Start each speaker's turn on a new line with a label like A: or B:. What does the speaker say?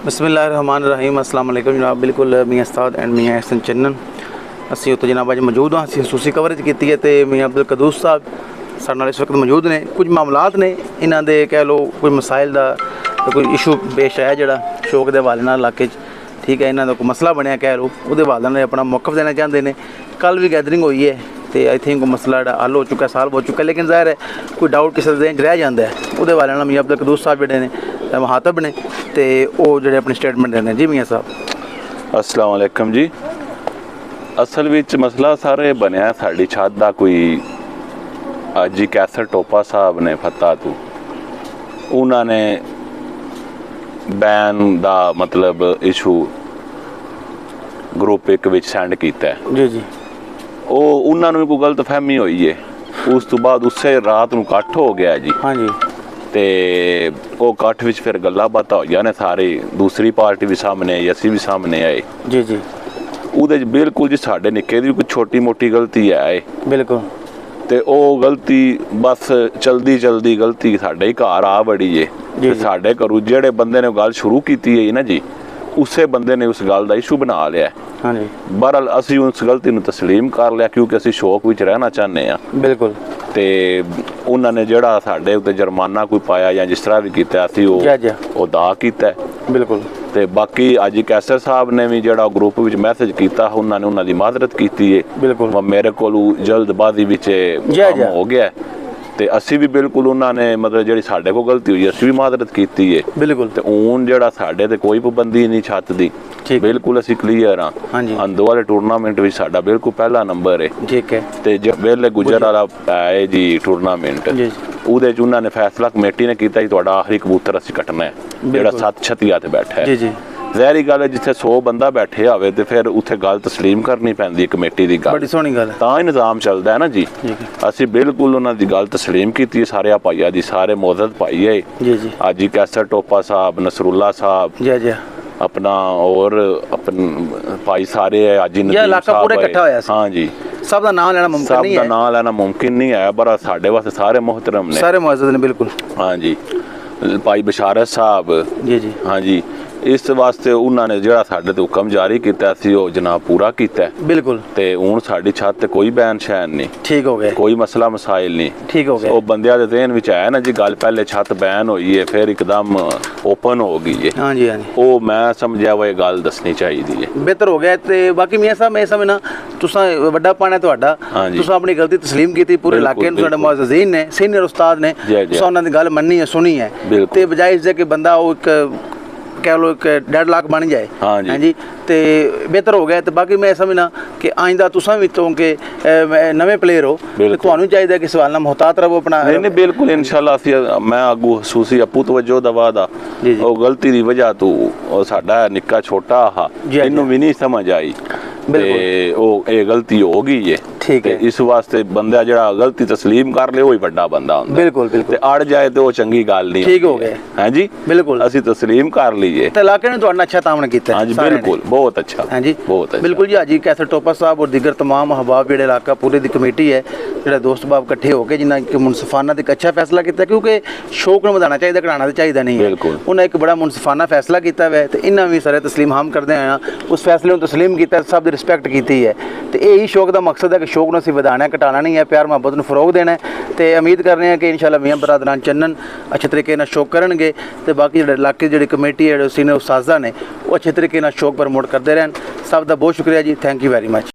A: बिस्मिल्लाहिर्रहमानिर्रहीम अस्सलाम वालेकुम जनाब। बिल्कुल मियाँ उस्ताद एंड मियाँ अहसन चन्नन असी उत्ते जनाब अज मौजूद हाँ। असी खसूसी कवरेज की है तो मियाँ अब्दुल कदूस साहब साडे नाल इस वक्त मौजूद ने। कुछ मामलात ने इन्हां दे कह लो कोई मसाइल का कोई इशू पेश आया जोड़ा शौक के हवाले नाल इलाके ठीक है। इन्हां दा कोई मसला बनया कह लो उहदे हवाले नाल अपना मौकफ देना चाहते हैं। कल भी गैदरिंग हुई है तो आई थिंक मसला हल हो चुका साल हो चुका, लेकिन ज़ाहिर है कोई डाउट किसी देन रह जाता है। उहदे हवाले नाल मियाँ अब्दुल कदूस साहब जोड़े ने मुहातब ने तो वो जोड़े अपनी स्टेटमेंट देने। जी मियाँ साहब
B: अस्सलाम वालेकुम जी। असल विच मसला सारे बनया साड़ी छत का कोई अज ही कैसर टोपा साहब ने फता तू उन्होंने बैन का मतलब इशू ग्रुप एक विच सेंड किया
A: जी जी।
B: उन्होंने कोई गलत फहमी हुई है। उस तो बाद उससे रात को कट्ठ हो गया जी।
A: हाँ जी।
B: तो वो कट्ठ विच फिर गल्लां बातां होईयां ने, सारी दूसरी पार्टी भी सामने आई, असी भी सामने आए
A: जी जी।
B: ਉਹਦੇ 'ਚ ਬਿਲਕੁਲ जी साढ़े निक्के दी कोई छोटी मोटी गलती है
A: बिल्कुल
B: ते ਉਹ गलती बस चलदी चलदी गलती साढ़े ही घर आ बड़ी है ते साढ़े घरों ਜਿਹੜੇ ਬੰਦੇ ਨੇ ਗੱਲ शुरू की है ना जी ਉਸੇ ਬੰਦੇ ने उस गल का इशू बना लिया।
A: हाँ जी।
B: बहरहाल असी उस गलती ਨੂੰ तस्लीम कर लिया क्योंकि असी शौक विच रहना चाहते हैं।
A: बिल्कुल
B: ते उन्होंने ਜਿਹੜਾ ਸਾਡੇ ਉੱਤੇ जुर्माना कोई पाया ਜਾਂ जिस तरह भी किया असी ਉਹ अदा किया।
A: बिल्कुल
B: ਤੇ ਬਾਕੀ ਅੱਜ ਕੈਸਰ ਸਾਹਿਬ ਨੇ ਵੀ ਜਿਹੜਾ ਗਰੁੱਪ ਵਿੱਚ ਮੈਸੇਜ ਕੀਤਾ ਉਹਨਾਂ ਦੀ ਮਾਜ਼ਰਤ ਕੀਤੀ ਹੈ।
A: ਬਿਲਕੁਲ
B: ਮੇਰੇ ਕੋਲ ਜਲਦਬਾਜ਼ੀ ਵਿੱਚ ਕੰਮ ਹੋ ਗਿਆ ਤੇ ਅਸੀਂ ਵੀ ਬਿਲਕੁਲ ਉਹਨਾਂ ਨੇ ਮਤਲਬ ਜਿਹੜੀ ਸਾਡੇ ਕੋਲ ਗਲਤੀ ਹੋਈ ਅਸੀਂ ਵੀ ਮਾਜ਼ਰਤ ਕੀਤੀ ਹੈ।
A: ਬਿਲਕੁਲ ਤੇ
B: ਹੁਣ ਜਿਹੜਾ ਸਾਡੇ ਤੇ ਕੋਈ ਪਾਬੰਦੀ ਨਹੀਂ ਛੱਤ ਦੀ, ਬਿਲਕੁਲ ਅਸੀਂ ਕਲੀਅਰ ਹਾਂ। ਅੰਦੋ ਵਾਲੇ ਟੂਰਨਾਮੈਂਟ ਵਿੱਚ ਸਾਡਾ ਬਿਲਕੁਲ ਪਹਿਲਾ ਨੰਬਰ ਹੈ। ਠੀਕ ਹੈ ਤੇ ਵੇਲੇ ਗੁਜਰ ਵਾਲਾ ਹੈ ਜੀ ਟੂਰਨਾਮੈਂਟ ਉਹਦੇ 'ਚ ਉਹਨਾਂ ਨੇ ਫੈਸਲਾ ਕਮੇਟੀ ਨੇ ਕੀਤਾ ਜੀ ਤੁਹਾਡਾ ਆਖਰੀ ਕਬੂਤਰ ਅਸੀਂ ਕੱਟਣਾ ਹੈ ਜਿਹੜਾ 7 ਛਤੀਆਂ ਤੇ ਬੈਠਾ ਹੈ। ਜੀ ਜੀ ਜ਼ਾਹਿਰੀ ਗੱਲ ਹੈ ਜਿੱਥੇ 100 ਬੰਦਾ ਬੈਠੇ ਹੋਵੇ ਤੇ ਫਿਰ ਉੱਥੇ ਗੱਲ ਤਸਲੀਮ ਕਰਨੀ ਪੈਂਦੀ ਹੈ ਕਮੇਟੀ ਦੀ ਗੱਲ।
A: ਬੜੀ ਸੋਹਣੀ ਗੱਲ ਹੈ
B: ਤਾਂ ਹੀ ਨਿਜ਼ਾਮ ਚੱਲਦਾ ਹੈ ਨਾ ਜੀ। ਅਸੀਂ ਬਿਲਕੁਲ ਉਹਨਾਂ ਦੀ ਗੱਲ ਤਸਲੀਮ ਕੀਤੀ ਸਾਰੇ ਭਾਈਆਂ ਦੀ, ਸਾਰੇ ਮੌਜੂਦ ਭਾਈ ਹੈ ਜੀ ਜੀ। ਅੱਜ ਹੀ ਕੈਸਰ ਟੋਪਾ ਸਾਹਿਬ, ਨਸਰੁੱਲਾ ਸਾਹਿਬ ਜੀ ਜੀ अपना और अपन भाई सारे आज ही
A: इलाका पूरा इकट्ठा होया।
B: हाँ जी
A: सब दा नाम लेना मुमकिन नहीं है,
B: सब दा नाम लेना मुमकिन नहीं है, पर साडे वास्ते सारे मोहतरम ने,
A: सारे मुअज़्ज़ज़ ने। बिल्कुल
B: हाँ जी। भाई बशारत साहब जी जी हाँ जी। इस वास्ते उन्होंने ਜਿਹੜਾ ਸਾਡੇ ਤੇ ਹੁਕਮ ਜਾਰੀ ਕੀਤਾ ਸੀ ਉਹ ਜਨਾਬ ਪੂਰਾ ਕੀਤਾ। ਬਿਲਕੁਲ ਤੇ ਹੁਣ ਸਾਡੀ ਛੱਤ ਤੇ ਕੋਈ ਬੈਨ ਸ਼ੈਨ ਨਹੀਂ। ਠੀਕ ਹੋ ਗਿਆ, ਕੋਈ ਮਸਲਾ ਮਸਾਇਲ ਨਹੀਂ। ਠੀਕ ਹੋ ਗਿਆ। ਉਹ ਬੰਦਿਆਂ ਦੇ ਜ਼ਿਹਨ ਵਿੱਚ ਆਇਆ ਨਾ ਜੀ ਗੱਲ ਪਹਿਲੇ ਛੱਤ ਬੈਨ ਹੋਈ ਹੈ ਫਿਰ ਇੱਕਦਮ ਓਪਨ ਹੋ ਗਈ ਹੈ। ਹਾਂਜੀ ਹਾਂਜੀ ਉਹ ਮੈਂ ਸਮਝਿਆ ਉਹ ਇਹ ਗੱਲ ਦੱਸਣੀ ਚਾਹੀਦੀ ਹੈ। ਬਿਹਤਰ ਹੋ ਗਿਆ। ਤੇ ਬਾਕੀ ਮੀਆਂ ਸਾਹਿਬ ਮੈਂ ਸਮਝਣਾ ਤੁਸੀਂ ਵੱਡਾ ਪਾਣਾ ਤੁਹਾਡਾ, ਤੁਸੀਂ ਆਪਣੀ ਗਲਤੀ ਤਸਲੀਮ ਕੀਤੀ, ਪੂਰੇ ਇਲਾਕੇ ਨੂੰ ਤੁਹਾਡੇ ਮੁਅੱਜ਼ਜ਼ੀਨ ਨੇ, ਸੀਨੀਅਰ ਉਸਤਾਦ ਨੇ, ਤੁਸੀਂ ਉਹਨਾਂ ਦੀ ਗੱਲ ਮੰਨੀ ਹੈ, ਸੁਣੀ ਹੈ ਤੇ ਬਜਾਏ ਇਸ ਦੇ ਕਿ ਬੰਦਾ ਉਹ ਇੱਕ कह लो एक डेढ़ लाख बन जाए। हाँ जी तो बेहतर हो गया। तो बाकी मैं समझना कि आइंदा तुसां भी तो कि नवे प्लेयर हो तो चाहिए कि सवाल ना मोहतात रहो अपना। नहीं बिल्कुल इंशाअल्लाह मैं अगू खसूसी अपू तवज्जो दवा दा वो गलती की वजह तो साडा निक्का छोटा हा इन्नू भी नहीं समझ आई ये गलती हो गई है। ठीक है इस वास्ते बंदा जड़ा गलती तस्लीम कर ले वही बड़ा बंदा होंदा। बिल्कुल बिल्कुल अड़ जाए तो वो चंगी गल नहीं। ठीक हो गया हां जी बिल्कुल असी तस्लीम कर लीए ते इलाके ने तुहाडा अच्छा तामन कीता। हां जी बिल्कुल बहुत अच्छा। हां जी बहुत अच्छा बिल्कुल जी। हाजी कैसर टोपा साहब और दीगर तमाम अहबाब जेड़े इलाका पूरे दी कमेटी है जेड़ा दोस्त बाब इकट्ठे होकर जिन्ना एक मुनसिफाना ते अच्छा फैसला किया क्योंकि शौक नूं वधाना चाहिए घटाना तो चाहिए नहीं। बिल्कुल उन्हें एक बड़ा मुनसिफाना फैसला किया है तो इन्हां भी सारे तस्लीम हम करते हैं उस फैसले को तस्लीम किया, सब की रिस्पैक्ट की है। तो यही शौक का मकसद है कि शौक नूं वधाना घटाना नहीं है, प्यार मुहब्बत नूं फरोग देना है। तो उम्मीद कर रहे हैं कि इंशाअल्लाह मियाँ बरादरान चन्नन अच्छे तरीके नाल शौक करनगे तो बाकी जो इलाके की कमेटी है सीनियर उस्तादा ने वो अच्छे तरीके नाल शौक प्रमोट करते रहन। सब का बहुत शुक्रिया जी। Thank you very much.